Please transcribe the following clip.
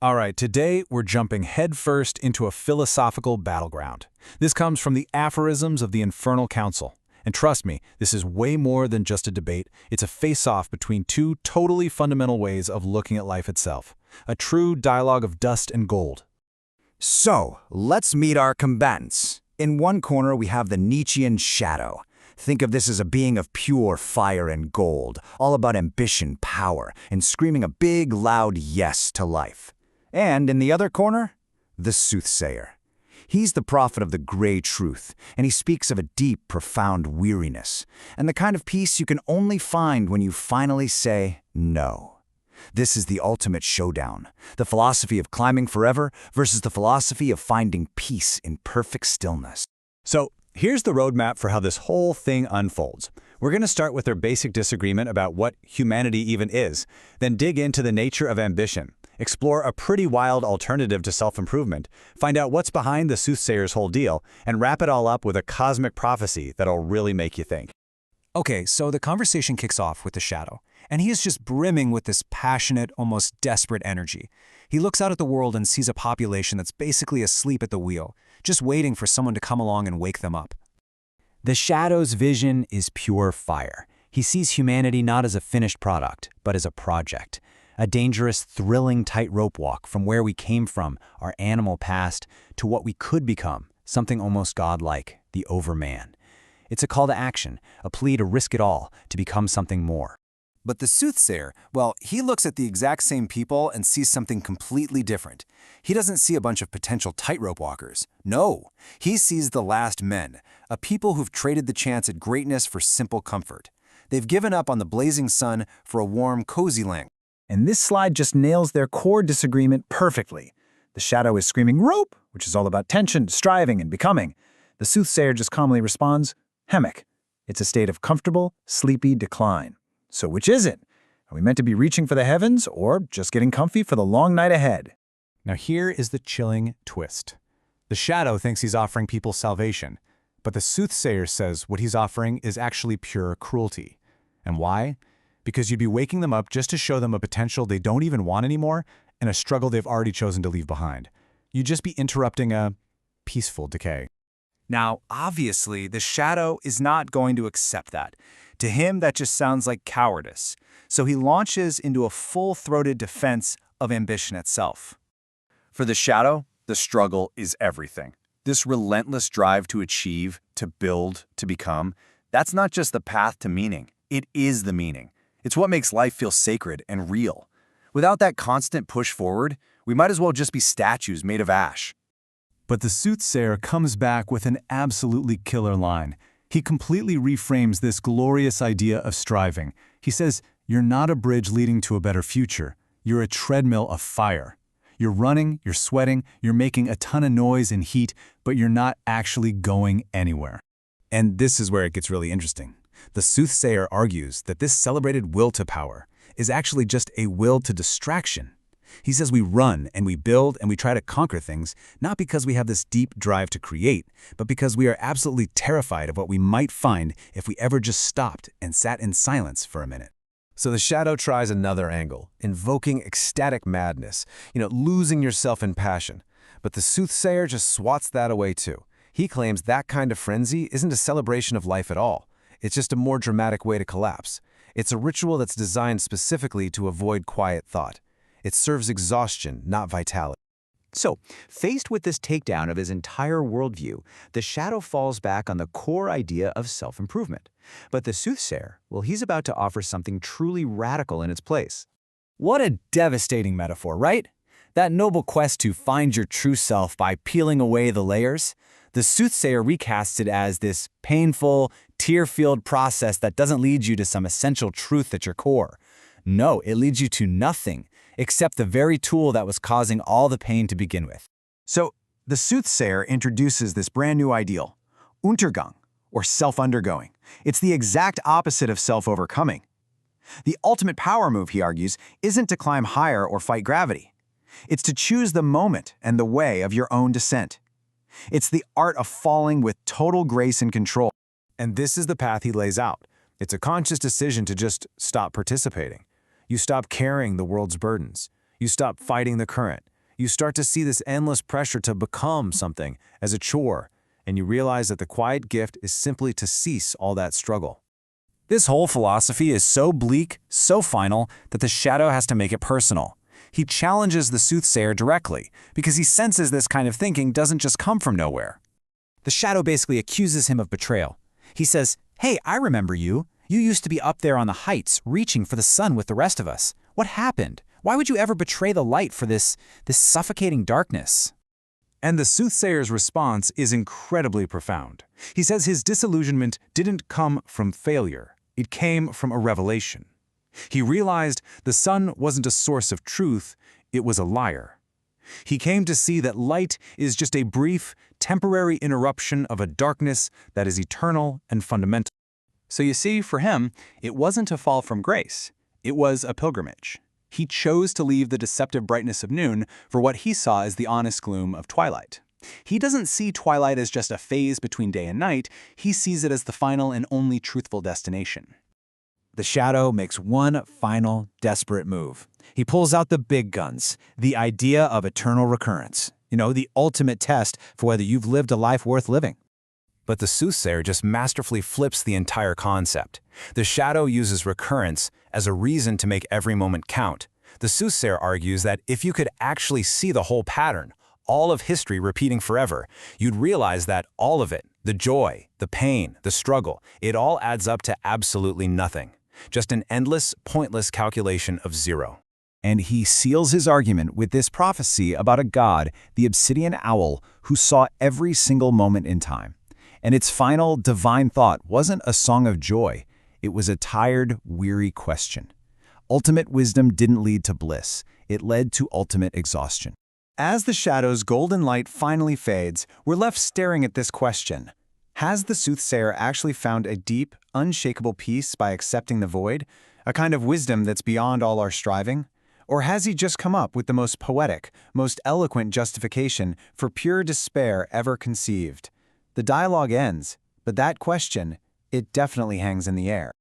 All right, today we're jumping headfirst into a philosophical battleground. This comes from the Aphorisms of the Infernal Council. And trust me, this is way more than just a debate. It's a face-off between two totally fundamental ways of looking at life itself. A true dialogue of dust and gold. So, let's meet our combatants. In one corner, we have the Nietzschean shadow. Think of this as a being of pure fire and gold, all about ambition, power, and screaming a big, loud yes to life. And in the other corner, the soothsayer. He's the prophet of the gray truth, and he speaks of a deep, profound weariness, and the kind of peace you can only find when you finally say no. This is the ultimate showdown, the philosophy of climbing forever versus the philosophy of finding peace in perfect stillness. So, here's the roadmap for how this whole thing unfolds. We're going to start with their basic disagreement about what humanity even is, then dig into the nature of ambition, explore a pretty wild alternative to self-improvement, find out what's behind the soothsayer's whole deal, and wrap it all up with a cosmic prophecy that'll really make you think. Okay, so the conversation kicks off with the shadow, and he is just brimming with this passionate, almost desperate energy. He looks out at the world and sees a population that's basically asleep at the wheel, just waiting for someone to come along and wake them up. The shadow's vision is pure fire. He sees humanity not as a finished product, but as a project. A dangerous, thrilling tightrope walk from where we came from, our animal past, to what we could become, something almost godlike, the overman. It's a call to action, a plea to risk it all, to become something more. But the soothsayer, well, he looks at the exact same people and sees something completely different. He doesn't see a bunch of potential tightrope walkers. No, he sees the last men, a people who've traded the chance at greatness for simple comfort. They've given up on the blazing sun for a warm, cozy land. And this slide just nails their core disagreement perfectly. The shadow is screaming rope, which is all about tension, striving, and becoming. The soothsayer just calmly responds, hammock. It's a state of comfortable, sleepy decline. So which is it? Are we meant to be reaching for the heavens or just getting comfy for the long night ahead? Now here is the chilling twist. The shadow thinks he's offering people salvation, but the soothsayer says what he's offering is actually pure cruelty. And why? Because you'd be waking them up just to show them a potential they don't even want anymore and a struggle they've already chosen to leave behind. You'd just be interrupting a peaceful decay. Now, obviously, the shadow is not going to accept that. To him, that just sounds like cowardice. So he launches into a full-throated defense of ambition itself. For the shadow, the struggle is everything. This relentless drive to achieve, to build, to become, that's not just the path to meaning. It is the meaning. It's what makes life feel sacred and real. Without that constant push forward, we might as well just be statues made of ash. But the soothsayer comes back with an absolutely killer line. He completely reframes this glorious idea of striving. He says, you're not a bridge leading to a better future. You're a treadmill of fire. You're running, you're sweating, you're making a ton of noise and heat, but you're not actually going anywhere. And this is where it gets really interesting. The soothsayer argues that this celebrated will to power is actually just a will to distraction. He says we run and we build and we try to conquer things, not because we have this deep drive to create, but because we are absolutely terrified of what we might find if we ever just stopped and sat in silence for a minute. So the shadow tries another angle, invoking ecstatic madness, losing yourself in passion. But the soothsayer just swats that away too. He claims that kind of frenzy isn't a celebration of life at all. It's just a more dramatic way to collapse. It's a ritual that's designed specifically to avoid quiet thought. It serves exhaustion, not vitality. So, faced with this takedown of his entire worldview, the shadow falls back on the core idea of self-improvement. But the soothsayer, well, he's about to offer something truly radical in its place. What a devastating metaphor, right? That noble quest to find your true self by peeling away the layers. The soothsayer recasts it as this painful, tear-filled process that doesn't lead you to some essential truth at your core. No, it leads you to nothing, except the very tool that was causing all the pain to begin with. So, the soothsayer introduces this brand new ideal, Untergang, or self-undergoing. It's the exact opposite of self-overcoming. The ultimate power move, he argues, isn't to climb higher or fight gravity. It's to choose the moment and the way of your own descent. It's the art of falling with total grace and control. And this is the path he lays out. It's a conscious decision to just stop participating. You stop carrying the world's burdens. You stop fighting the current. You start to see this endless pressure to become something as a chore, and you realize that the quiet gift is simply to cease all that struggle. This whole philosophy is so bleak, so final, that the shadow has to make it personal. He challenges the soothsayer directly, because he senses this kind of thinking doesn't just come from nowhere. The shadow basically accuses him of betrayal. He says, "Hey, I remember you. You used to be up there on the heights, reaching for the sun with the rest of us. What happened? Why would you ever betray the light for this suffocating darkness?" And the soothsayer's response is incredibly profound. He says his disillusionment didn't come from failure. It came from a revelation. He realized the sun wasn't a source of truth, it was a liar. He came to see that light is just a brief, temporary interruption of a darkness that is eternal and fundamental. So you see, for him, it wasn't a fall from grace. It was a pilgrimage. He chose to leave the deceptive brightness of noon for what he saw as the honest gloom of twilight. He doesn't see twilight as just a phase between day and night, he sees it as the final and only truthful destination. The shadow makes one final, desperate move. He pulls out the big guns, the idea of eternal recurrence. The ultimate test for whether you've lived a life worth living. But the soothsayer just masterfully flips the entire concept. The shadow uses recurrence as a reason to make every moment count. The soothsayer argues that if you could actually see the whole pattern, all of history repeating forever, you'd realize that all of it, the joy, the pain, the struggle, it all adds up to absolutely nothing. Just an endless, pointless calculation of zero. And he seals his argument with this prophecy about a god, the obsidian owl, who saw every single moment in time. And its final divine thought wasn't a song of joy. It was a tired, weary question. Ultimate wisdom didn't lead to bliss. It led to ultimate exhaustion. As the shadow's golden light finally fades, we're left staring at this question. Has the soothsayer actually found a deep, unshakable peace by accepting the void? A kind of wisdom that's beyond all our striving? Or has he just come up with the most poetic, most eloquent justification for pure despair ever conceived? The dialogue ends, but that question, it definitely hangs in the air.